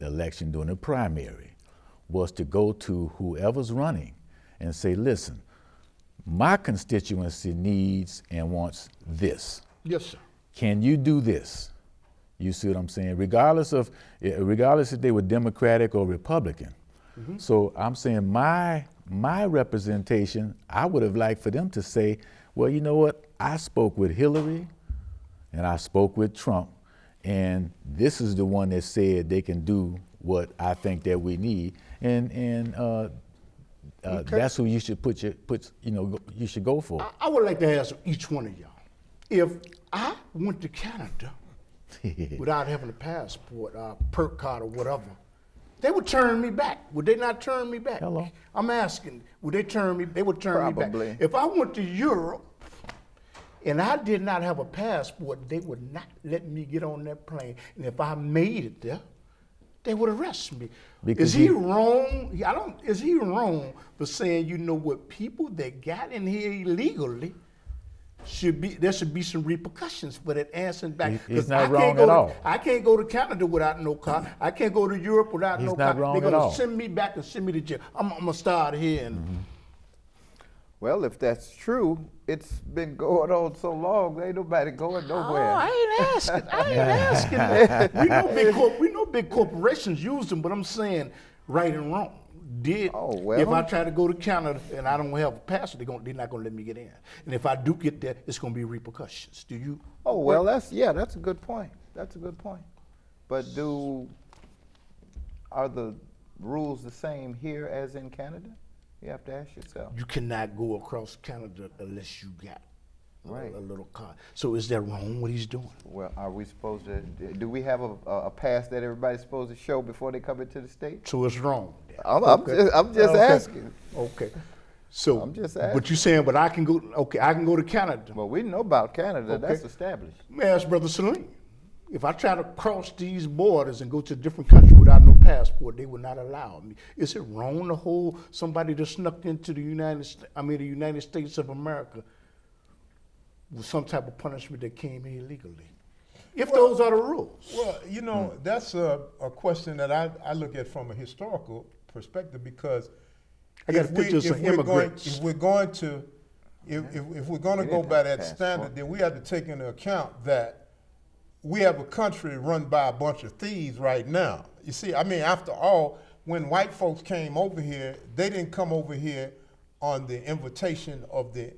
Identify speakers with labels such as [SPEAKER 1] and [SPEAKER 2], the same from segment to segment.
[SPEAKER 1] election during the primary was to go to whoever's running and say, listen, my constituency needs and wants this.
[SPEAKER 2] Yes, sir.
[SPEAKER 1] Can you do this? You see what I'm saying? Regardless if they were Democratic or Republican. Mm-hmm. So I'm saying my representation, I would have liked for them to say, well, you know what? I spoke with Hillary and I spoke with Trump, and this is the one that said they can do what I think that we need, and okay. That's who you should you should go for.
[SPEAKER 2] I would like to ask each one of y'all, if I went to Canada without having a passport, perk card or whatever, they would turn me back. Would they not turn me back?
[SPEAKER 1] Hello.
[SPEAKER 2] I'm asking, would they turn me? They would turn
[SPEAKER 3] Probably.
[SPEAKER 2] me back. If I went to Europe and I did not have a passport, they would not let me get on that plane. And if I made it there, they would arrest me.
[SPEAKER 1] Because
[SPEAKER 2] is he wrong? Is he wrong for saying, you know what, people that got in here illegally there should be some repercussions for that answering back.
[SPEAKER 1] He's not wrong at all.
[SPEAKER 2] I can't go to Canada without no car. I can't go to Europe without no car.
[SPEAKER 1] He's not wrong
[SPEAKER 2] They're
[SPEAKER 1] at all.
[SPEAKER 2] going to send me back and send me to jail. I'm going to start here. And
[SPEAKER 3] Well, if that's true, it's been going on so long, ain't nobody going nowhere.
[SPEAKER 2] Oh, I ain't asking. I ain't asking. We know big corporations use them, but I'm saying right and wrong. If I try to go to Canada and I don't have a passport, they're not going to let me get in. And if I do get there, it's going to be repercussions. Do you?
[SPEAKER 3] Oh, well, that's a good point. That's a good point. But are the rules the same here as in Canada? You have to ask yourself.
[SPEAKER 2] You cannot go across Canada unless you got
[SPEAKER 3] a
[SPEAKER 2] little card. So is that wrong what he's doing?
[SPEAKER 3] Well, are we supposed to, do we have a pass that everybody's supposed to show before they come into the state?
[SPEAKER 2] So it's wrong.
[SPEAKER 3] I'm just asking.
[SPEAKER 2] Okay. So,
[SPEAKER 3] I'm just asking.
[SPEAKER 2] But you're saying, but I can go to Canada.
[SPEAKER 3] Well, we know about Canada. Okay. That's established.
[SPEAKER 2] Let me ask Brother Salim. If I try to cross these borders and go to a different country without no passport, they would not allow me. Is it wrong to hold somebody that snuck into the United States of America with some type of punishment that came here illegally? If those are the rules.
[SPEAKER 4] Well, you know, that's a question that I look at from a historical perspective, because
[SPEAKER 2] if we're
[SPEAKER 4] going to go by that standard, then we have to take into account that we have a country run by a bunch of thieves right now. You see, I mean, after all, when white folks came over here, they didn't come over here on the invitation of the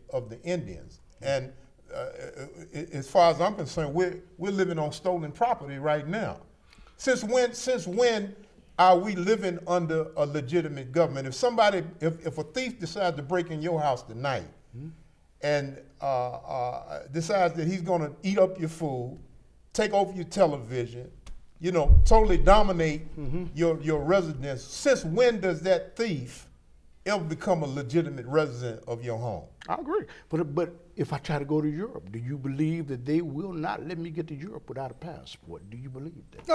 [SPEAKER 4] Indians. And as far as I'm concerned, we're living on stolen property right now. Since when are we living under a legitimate government? If a thief decides to break in your house tonight and decides that he's going to eat up your food, take over your television, totally dominate your residence, since when does that thief ever become a legitimate resident of your home?
[SPEAKER 2] I agree. But if I try to go to Europe, do you believe that they will not let me get to Europe without a passport? Do you believe that?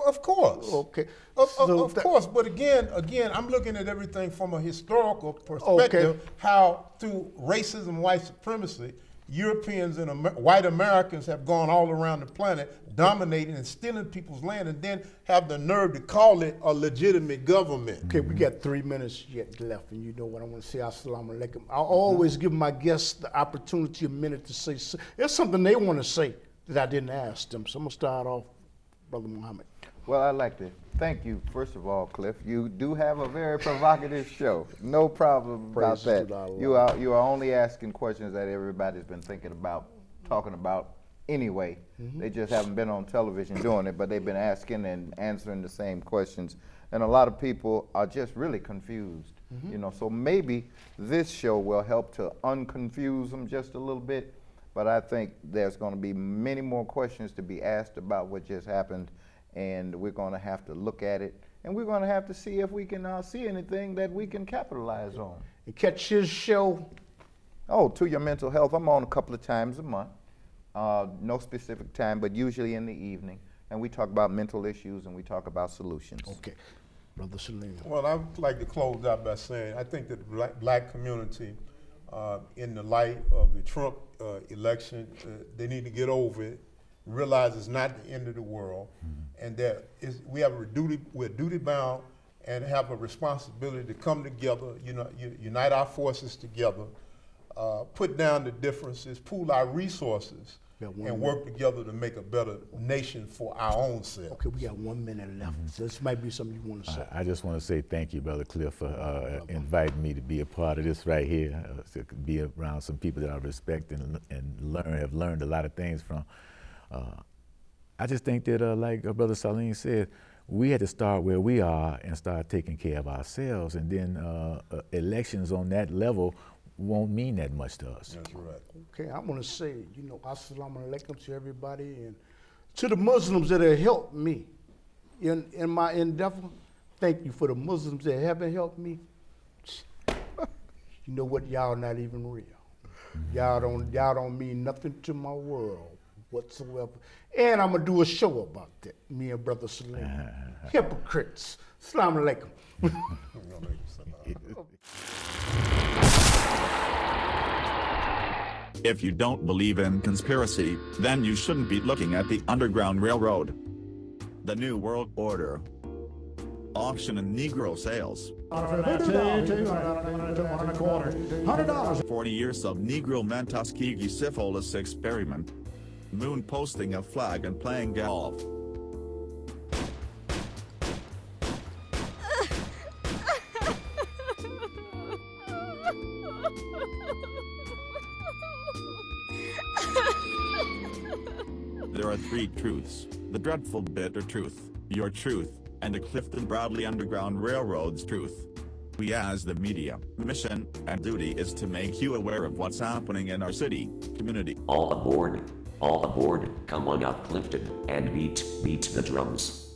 [SPEAKER 4] Of course.
[SPEAKER 2] Okay.
[SPEAKER 4] Of course. But again, I'm looking at everything from a historical perspective, how through racism, white supremacy, Europeans and white Americans have gone all around the planet, dominating and stealing people's land, and then have the nerve to call it a legitimate government.
[SPEAKER 2] Okay, we got 3 minutes yet left, and you know what I want to say. Assalamu alaikum. I always give my guests the opportunity a minute to say. There's something they want to say that I didn't ask them. So I'm gonna start off, Brother Muhammad.
[SPEAKER 3] Well, I'd like to thank you, first of all, Cliff. You do have a very provocative show. No problem about that. You are only asking questions that everybody's been thinking about, talking about anyway. They just haven't been on television doing it, but they've been asking and answering the same questions. And a lot of people are just really confused. So maybe this show will help to unconfuse them just a little bit. But I think there's going to be many more questions to be asked about what just happened. And we're going to have to look at it, and we're going to have to see if we can see anything that we can capitalize on.
[SPEAKER 2] And catch his show.
[SPEAKER 3] Oh, To Your Mental Health. I'm on a couple of times a month. No specific time, but usually in the evening. And we talk about mental issues and we talk about solutions.
[SPEAKER 2] Okay. Brother Salim.
[SPEAKER 4] Well, I would like to close out by saying I think that the black community, in the light of the Trump election, they need to get over it. realize it's not the end of the world, and that we're duty bound and have a responsibility to come together, unite our forces together, put down the differences, pool our resources, and work together to make a better nation for our own self.
[SPEAKER 2] Okay, we got 1 minute left. So this might be something you want to say.
[SPEAKER 1] I just want to say thank you, Brother Cliff, for inviting me to be a part of this right here, to be around some people that I respect and have learned a lot of things from. I just think that, like Brother Salim said, we had to start where we are and start taking care of ourselves, and then elections on that level won't mean that much to us.
[SPEAKER 4] That's right.
[SPEAKER 2] Okay, I want to say, assalamu alaikum to everybody, and to the Muslims that have helped me in my endeavor. Thank you for the Muslims that haven't helped me. You know what? Y'all not even real. Y'all don't mean nothing to my world whatsoever. And I'm gonna do a show about that. Me and Brother Salim. Hypocrites. Assalamu alaikum.
[SPEAKER 5] If you don't believe in conspiracy, then you shouldn't be looking at the Underground Railroad. The New World Order. Auction and Negro sales. $100. 40 years of Negro men Tuskegee syphilis experiment. Moon posting a flag and playing golf. There are three truths: the dreadful bitter truth, your truth, and the Clifton Broadley Underground Railroad's truth. We as the media, mission, and duty is to make you aware of what's happening in our city, community.
[SPEAKER 6] All aboard, come on up Clifton, and beat the drums.